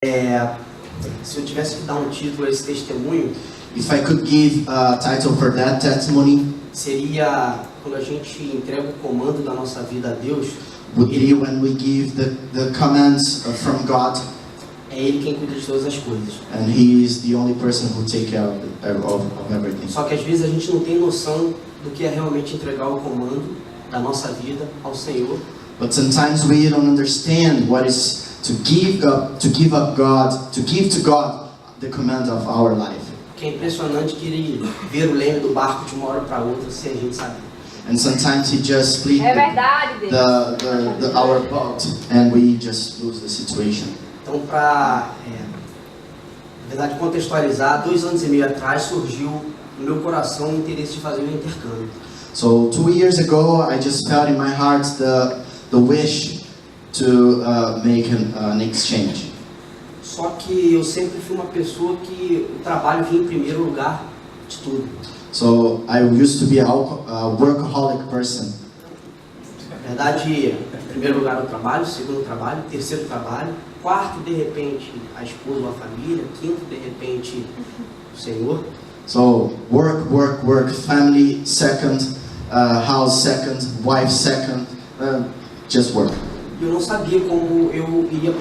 Se eu tivesse que dar um título a esse testemunho, if I could give a title for that testimony, seria quando a gente entrega o comando da nossa vida a Deus. Would be when we give the commands from God. É Ele quem cuida de todas as coisas. And He is the only person who take care of everything. Só que às vezes a gente não tem noção do que é realmente entregar o comando da nossa vida ao Senhor. But sometimes we don't understand what is to give to God the command of our life. Que é impressionante que Ele ver o leme do barco de uma hora para outra sem a gente saber. And sometimes He just split our boat and we just lose the situation. Então, para na verdade contextualizar, 2 anos e meio atrás surgiu no meu coração o interesse de fazer um intercâmbio. So 2 years ago, I just felt in my heart the wish to make an exchange. Só que eu sempre fui uma pessoa que o trabalho vinha em primeiro lugar de tudo. So I used to be a workaholic person. Na verdade, em primeiro lugar o trabalho, segundo o trabalho, terceiro o trabalho, quarto de repente a esposa ou a família, quinto de repente o Senhor. So work, family second, house second, wife second, just work. Eu não sabia como eu iria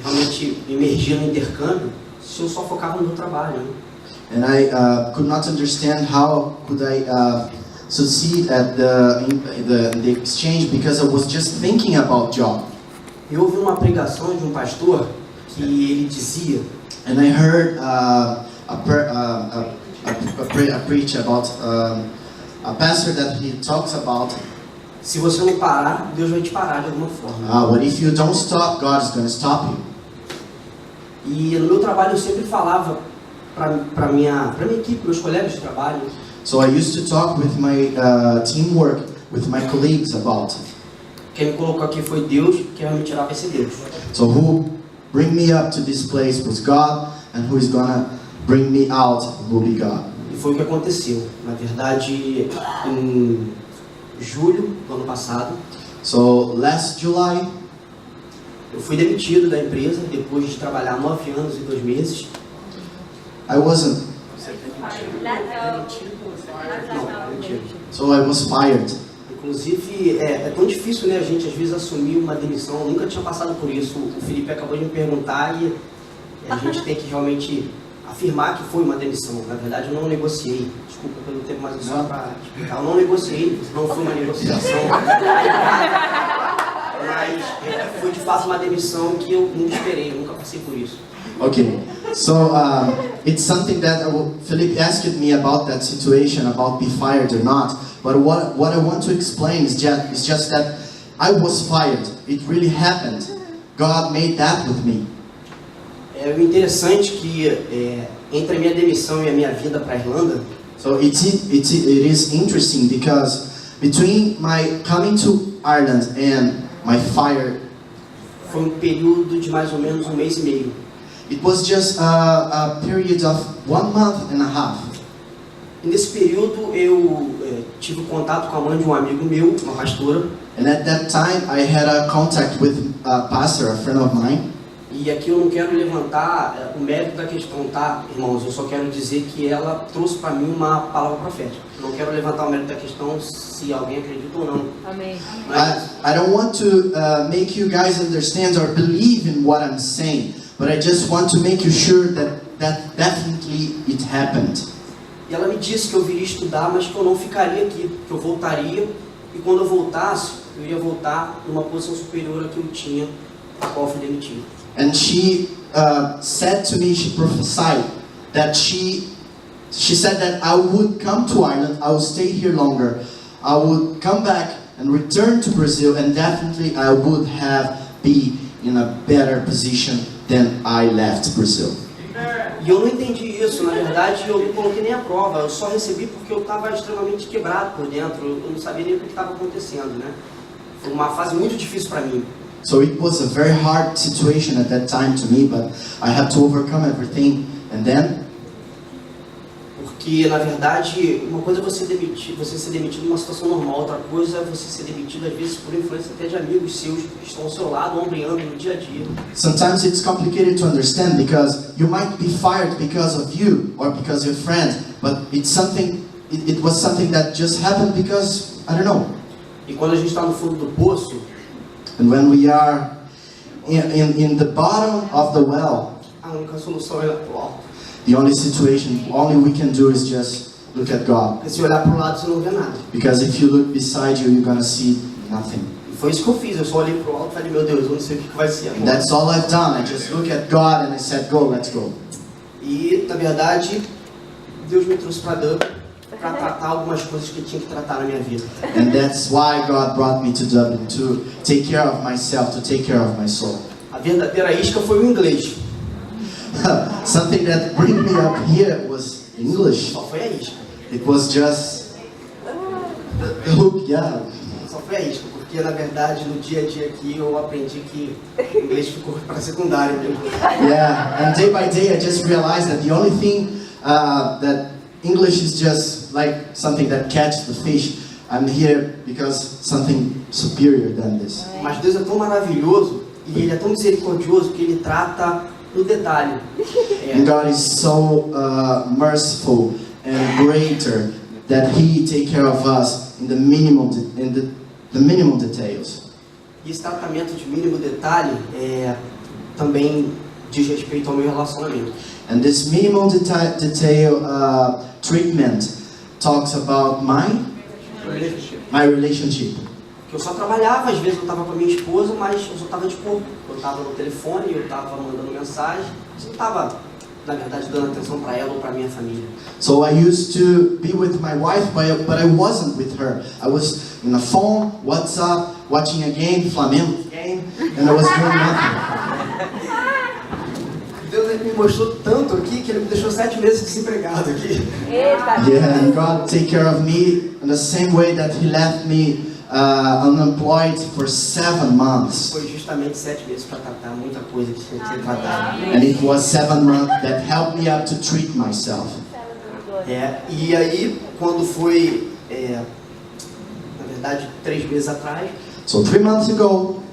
realmente emergir no intercâmbio se eu só focava no meu trabalho. Né? And I could not understand how could I succeed at the exchange because I was just thinking about job. Eu ouvi uma pregação de um pastor que ele dizia. And I heard a preach about a pastor that he talks about. Se você não parar, Deus vai te parar de alguma forma. But if you don't stop, God is going to stop you. E no meu trabalho eu sempre falava para minha equipe, meus colegas de trabalho. So I used to talk with my teamwork, with my colleagues about. Quem me colocou aqui foi Deus, quem vai me tirar vai ser Deus. So who bring me up to this place was God, and who is gonna bring me out will be God. E foi o que aconteceu. Na verdade, em julho do ano passado. So last July, eu fui demitido da empresa depois de trabalhar 9 anos e 2 meses. I wasn't. So I was fired. Inclusive, é tão difícil, né, a gente às vezes assumir uma demissão. Eu nunca tinha passado por isso. O Felipe acabou de me perguntar e a gente tem que realmente afirmar que foi uma demissão. Na verdade, eu não negociei. Desculpa pelo tempo, mas só para explicar. Eu não negociei, não foi uma negociação. Mas foi de fato uma demissão que eu nunca esperei, nunca passei por isso. Okay, so it's something that Philip asked me about that situation, about be fired or not. But what I want to explain is just that I was fired. It really happened. God made that with me. É interessante que entre a minha demissão e a minha vinda para a Irlanda. So it is interesting because between my coming to Ireland and my fire, foi um período de mais ou menos 1 mês e meio. It was just a period of 1 month and a half. E nesse período eu tive contato com a mãe de um amigo meu, uma pastora. And at that time I had a contact with a pastor, a friend of mine. E aqui eu não quero levantar o mérito da questão, tá, irmãos? Eu só quero dizer que ela trouxe para mim uma palavra profética. Não quero levantar o mérito da questão se alguém acredita ou não. Amém. I don't want to make you guys understand or believe in what I'm saying, but I just want to make you sure that definitely it happened. E ela me disse que eu viria estudar, mas que eu não ficaria aqui, que eu voltaria, e quando eu voltasse, eu iria voltar numa posição superior à que eu tinha, a qual eu fui demitido. And she said to me, she prophesied that she said that I would come to Ireland, I would stay here longer, I would come back and return to Brazil, and definitely I would be in a better position than I left Brazil. E eu não entendi isso, na verdade eu não coloquei nem a prova, eu só recebi porque eu estava extremamente quebrado por dentro, eu não sabia nem o que estava acontecendo, né? Foi uma fase muito difícil para mim. So it was a very hard situation at that time to me, but I had to overcome everything. And then, que na verdade uma coisa é você ser demitido numa situação normal, outra coisa é você ser demitido às vezes por influência até de amigos seus que estão ao seu lado, ombreando no dia a dia. Sometimes it's complicated to understand because you might be fired because of you or because of your friend, but it's something. It was something that just happened because I don't know. E quando a gente está no fundo do poço, And when we are in the bottom of the well, a única solução é olhar para o alto. the only we can do is just look at God. Porque se olhar para o lado você não vê nada. Because if you look beside you, you're gonna see nothing. E foi isso que eu fiz, eu só olhei para o alto e falei, meu Deus, eu não sei o que vai ser agora. And that's all I've done. I just look at God and I said, go, let's go. E na verdade, Deus me trouxe para Dublin para tratar algumas coisas que tinha que tratar na minha vida. And that's why God brought me to Dublin, to take care of myself, to take care of my soul. A verdadeira isca foi o inglês. Something that bring me up here was English. Só foi a isca. It was just the hook, yeah. Só foi a isca, porque na verdade no dia a dia aqui eu aprendi que o inglês ficou para secundário mesmo. Yeah, and day by day I just realized that the only thing that English is just like something that catches the fish. I'm here because something superior than this. Mas Deus é tão maravilhoso e Ele é tão misericordioso que Ele trata no detalhe. And God is so merciful and greater that He take care of us in the minimum details. E esse tratamento de mínimo detalhe também diz respeito ao meu relacionamento. And this minimal detail treatment talks about my relationship. Porque eu só trabalhava, às vezes eu estava com a minha esposa, mas eu só estava de pouco. Eu estava no telefone, eu estava mandando mensagem, eu não estava, na verdade, dando atenção para ela ou para minha família. So I used to be with my wife, but I wasn't with her. I was in a phone, WhatsApp, watching a game, Flamengo game, and I was doing nothing. Deus me mostrou tanto aqui que Ele me deixou 7 meses desempregado aqui. Yeah, and God take care of me in the same way that He left me unemployed for 7 months. Foi justamente 7 meses para tratar muita coisa que tinha que ser tratada. And it was 7 months that helped me up to treat myself. E aí, quando foi, na verdade, 3 meses atrás, So 3 months ago,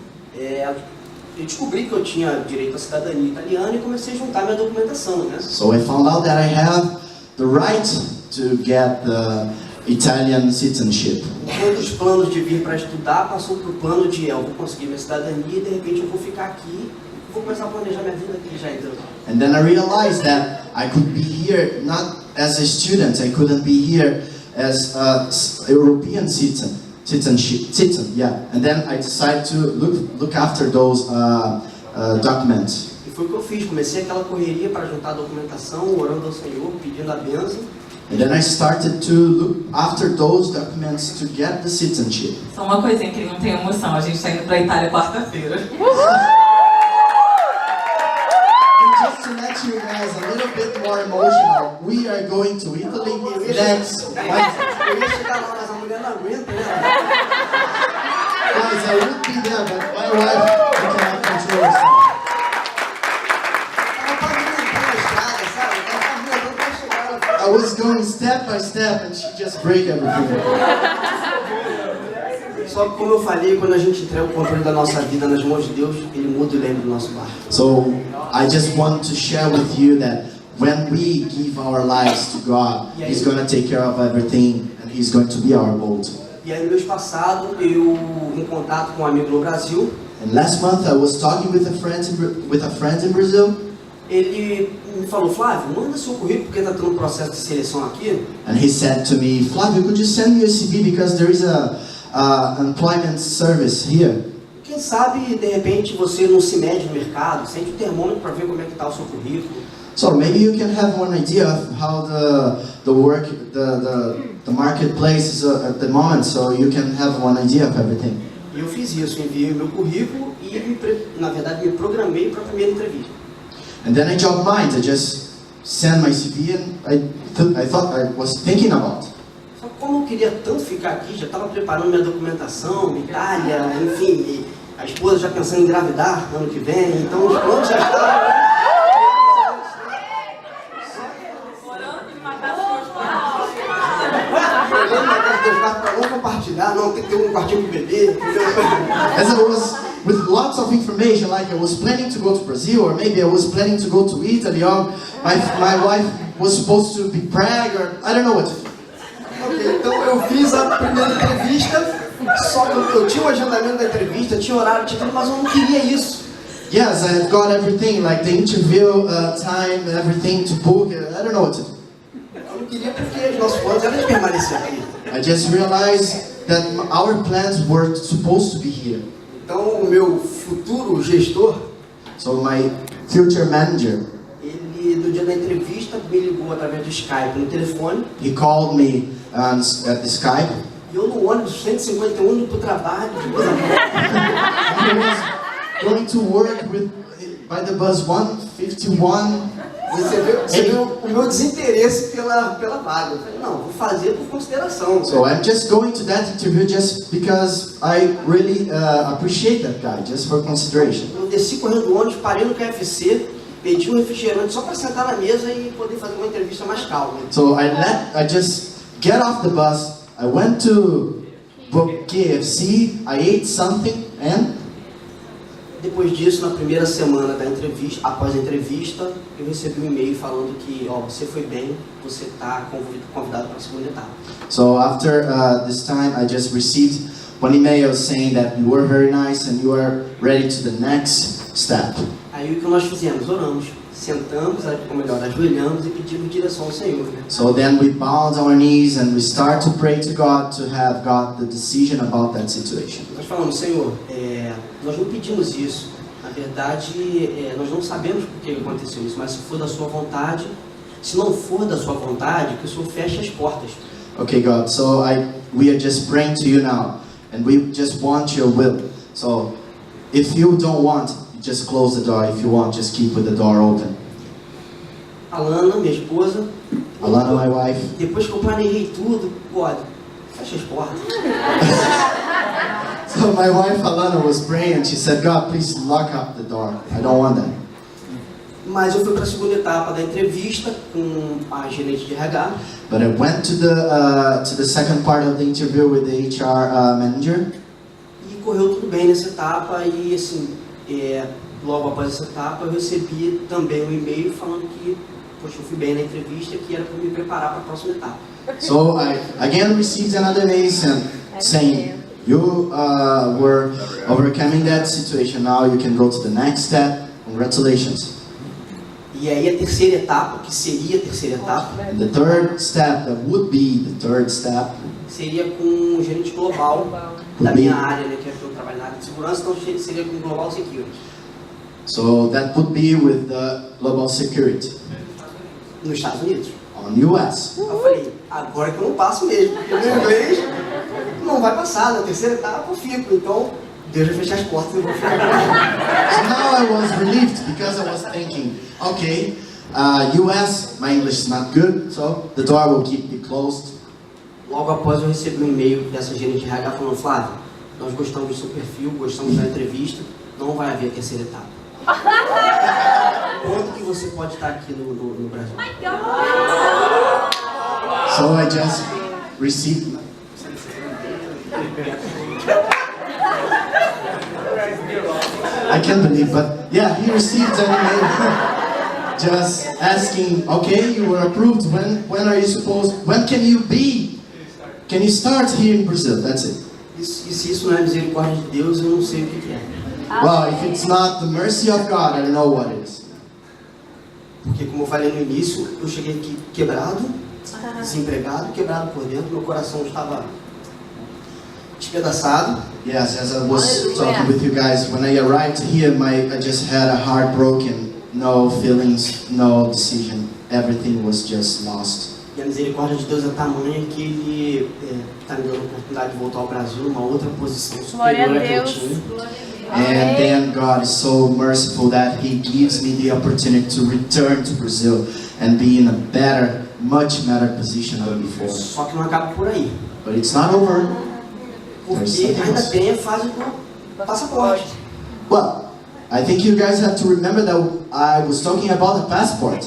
eu descobri que eu tinha direito à cidadania italiana e comecei a juntar minha documentação, né? so I found out that I have the right to get the Italian citizenship. Um dos planos de vir para estudar passou para o plano de eu vou conseguir minha cidadania e de repente eu vou ficar aqui e vou começar a planejar minha vida aqui já então. And then I realized that I could be here not as a student, I couldn't be here as a European citizen, yeah. And then I decided to look after those documents. E foi o que eu fiz, comecei aquela correria para juntar a documentação, orando ao Senhor, pedindo a bênção. And then I started to look after those documents to get the citizenship. Só uma coisinha que não tem emoção, a gente está indo para a Itália quarta-feira. And just to let you guys a little bit more emotional, we are going to Italy next Wednesday. Eu ia chegar lá, mas a mulher não aguenta, né? Guys, I would be there, but my wife cannot control herself. Ela tá alimentando a estrada, sabe? Ela tá alimentando para chegar. I was going step by step and she just break everything. Só que como eu falei, quando a gente entrega o controle da nossa vida nas mãos de Deus, Ele muda o leme do nosso barco. So I just want to share with you that when we give our lives to God, He's going to take care of everything and He's going to be our boat. E aí no mês passado, eu em contato com um amigo no Brasil, And last month I was talking with a friend in Brazil, ele me falou, Flávio, manda seu currículo porque está tendo um processo de seleção aqui. and he said to me, Flávio, could you send me your CV because there is a employment service here. Quem sabe, de repente, você não se mede no mercado, sente o termômetro para ver como é que está o seu currículo. So maybe you can have one idea of how the marketplace is at the moment, so you can have one idea of everything. E eu fiz isso, enviei o meu currículo e, na verdade, me programei para a primeira entrevista. And then I job mind. I just sent my CV and I thought I was thinking about. Só que como eu queria tanto ficar aqui, já estava preparando minha documentação, Itália, enfim, e a esposa já pensando em engravidar ano que vem, então os planos já estavam. of information, like I was planning to go to Brazil, or maybe I was planning to go to Italy, or my wife was supposed to be Prague, or I don't know what to do. Ok, então eu fiz a primeira entrevista, só que eu tinha o agendamento da entrevista, tinha horário, tinha tudo, mas eu não queria isso. Yes, I've got everything, like the interview time, everything to book, I don't know what to do. Eu não queria porque os nossos planos eram de permanecer aqui. I just realized that our plans were supposed to be here. Então o meu futuro gestor, So my future manager, ele no dia da entrevista me ligou através do Skype no telefone. he called me at the Skype. E eu no ônibus 151 indo pro trabalho, de coisa I was going to work by the bus 151. Você viu o meu desinteresse pela vaga. Eu falei, não, vou fazer por consideração. So I'm just going to that interview just because I really appreciate that guy, just for consideration. Eu desci correndo do ônibus, parei no KFC, pedi um refrigerante só para sentar na mesa e poder fazer uma entrevista mais calma. So I just get off the bus, I went to KFC, I ate something, and Depois disso, na primeira semana da entrevista, após a entrevista, eu recebi um e-mail falando que, ó, você foi bem, você está convidado para a segunda etapa. so after this time I just received one email saying that you were very nice and you are ready to the next step. Aí o que nós fizemos? Oramos, sentamos, ou melhor, ajoelhamos e pedimos direção ao Senhor. Né? So then we bound our knees and we start to pray to God to have God the decision about that situation. Nós falamos, Senhor, nós não pedimos isso. Na verdade, nós não sabemos por que aconteceu isso, mas se for da sua vontade, se não for da sua vontade, que o Senhor feche as portas. Okay, God, so we are just praying to you now, and we just want your will. So if you don't want, you just close the door. If you want, just keep with the door open. Alana, minha esposa, Alana, my wife, depois que eu planejei tudo, pode, fecha as portas. so my wife Alana was praying and she said, God, please lock up the door. I don't want that. Mas eu fui para a segunda etapa da entrevista com a gerente de RH. But I went to the second part of the interview with the HR manager. E correu tudo bem nessa etapa e assim, logo após essa etapa eu recebi também um e-mail falando que, poxa, eu fui bem na entrevista, que era para me preparar para a próxima etapa. So I again received another mail saying, you were overcoming that situation, now you can go to the next step, congratulations. E aí a terceira etapa, que seria a terceira etapa, And the third step, that would be the third step, seria com o gerente global da minha área, né, que é que eu trabalho na área de segurança, então seria com o Global Security. so that would be with the global security Nos Estados Unidos. on US. Eu falei, agora que eu não passo mesmo, porque o meu inglês não vai passar, na terceira etapa eu fico, então Deus vai fechar as portas e eu vou ficar. So now I was relieved because I was thinking, okay, US, my English is not good, so the door will keep me closed. Logo após eu recebi um e-mail dessa gerente de RH falando, Flávio, nós gostamos do seu perfil, gostamos da entrevista, não vai haver a terceira etapa. Quando que você pode estar aqui no Brasil? So I just received. I can't believe, but yeah, he received an email just asking, okay, you were approved, when are you supposed, when can you be? Can you start here in Brazil? That's it. E se isso não é misericórdia de Deus, eu não sei o que é. Well, if it's not the mercy of God, I don't know what it is. Porque como eu falei no início, eu cheguei aqui quebrado, desempregado, quebrado por dentro, meu coração estava despedaçado. Yes, as I was talking with you guys, when I arrived here, I just had a heart broken, no feelings, no decision, everything was just lost. E a misericórdia de Deus é tamanha que Ele está me dando a oportunidade de voltar ao Brasil, numa outra posição superior à que eu tinha. And then God is so merciful that He gives me the opportunity to return to Brazil and be in a better, much better position than before. Só que não acaba por aí. But it's not over. Porque ainda tem a fase do passaporte. Well, I think you guys have to remember that I was talking about the passport.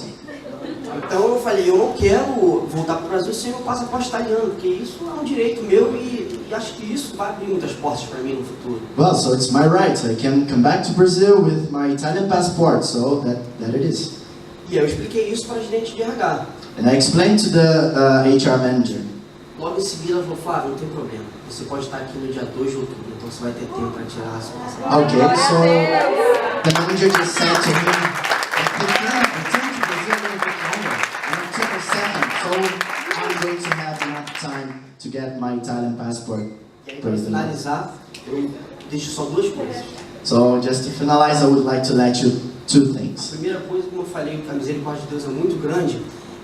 A Então eu falei, eu não quero voltar para o Brasil sem meu passaporte italiano, porque isso é um direito meu e acho que isso vai abrir muitas portas para mim no futuro. Well, so it's my right. I can come back to Brazil with my Italian passport, so that it is. E eu expliquei isso para a gerente de RH. And I explained to the HR manager. Logo em seguida ela falou, Flávio, não tem problema. Você pode estar aqui no dia 2 de outubro, então você vai ter tempo para tirar a sua passaporte. Okay, so the manager just said to him, return to Brazil a little bit longer. And it took a second, so I'm going to have enough time to get my Italian passport. E aí, para finalizar, eu deixo só duas coisas. So just to finalize, I would like to let you two A things. primeira coisa, como eu falei, que a misericórdia de Deus é muito grande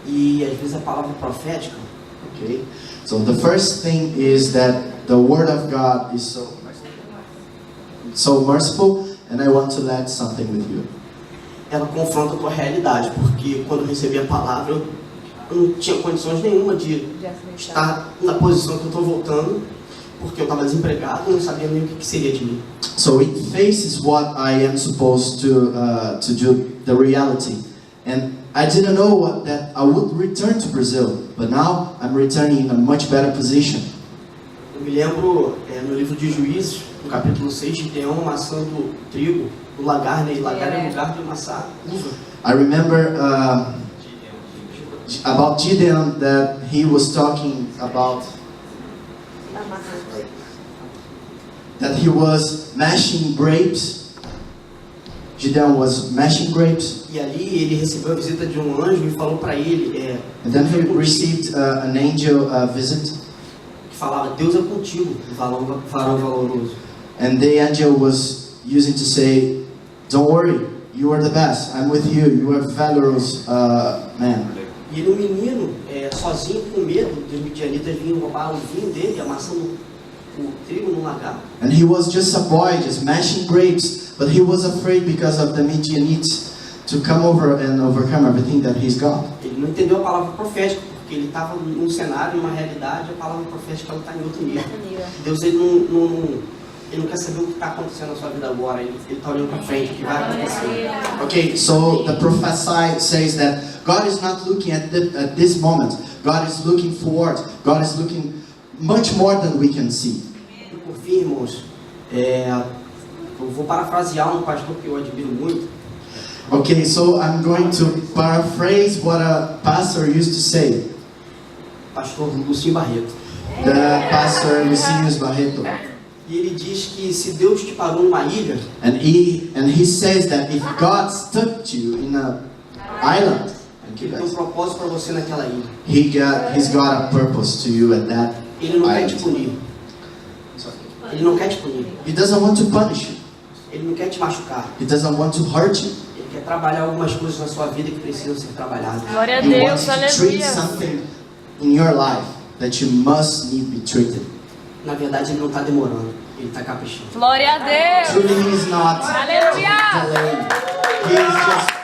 e às vezes a palavra profética. Okay, so the first thing is that the Word of God is so merciful, and I want to let something with you. Ela confronta a tua realidade, porque quando eu recebi a palavra, eu não tinha condições nenhuma de estar na posição que eu estou voltando, porque eu estava desempregado e não sabia nem o que seria de mim. So it faces what I am supposed to do, the reality, and I didn't know that I would return to Brazil, but now I'm returning in a much better position. Eu me lembro no livro de Juízes, no capítulo 6, Gideão amassando trigo no lagar, né? E lagar é lugar de amassar uva. I remember about Gideon that he was talking about that he was mashing grapes. Gideon was mashing grapes. E ali ele recebeu a visita de um anjo e falou para ele, And then he received an angel visit. que falava, Deus é contigo, varão valoroso. And the angel was using to say, don't worry, you are the best, I'm with you, you are a valorous man. E ele, um menino, sozinho, com medo, dos midianitas vinham roubar o vinho dele, amassando o trigo no lagar. And he was just a boy, just mashing grapes, but he was afraid because of the Midianites to come over and overcome everything that he's got. Ele não entendeu a palavra profética, porque ele estava num cenário, numa realidade, a palavra profética ela está em outro nível. Deus ele não quer saber o que está acontecendo na sua vida agora, ele está olhando para frente, o que vai acontecer. Okay, so the prophecy says that God is not looking at this moment. God is looking forward. God is looking much more than we can see. E por fim, irmãos, eu vou parafrasear um pastor que eu admiro muito. Okay, so I'm going to paraphrase what a pastor used to say. Pastor Lucinho Barreto. The pastor Lucius Barreto. E ele diz que se Deus te parou numa ilha, And he says that if God stuck you in an island, ele tem um propósito para você naquela ilha. he's got a purpose to you at that Ele não quer te island. punir. Ele não quer te punir. He doesn't want to punish you. Ele não quer te machucar. He doesn't want to hurt you. Ele quer trabalhar algumas coisas na sua vida que precisam ser trabalhadas. Glória a He Deus, wants to treat aleluia. something in your life that you must need be treated. Na verdade, ele não está demorando. Ele está caprichando. Glória a Deus. Truly, he is not Aleluia. delaying. He is just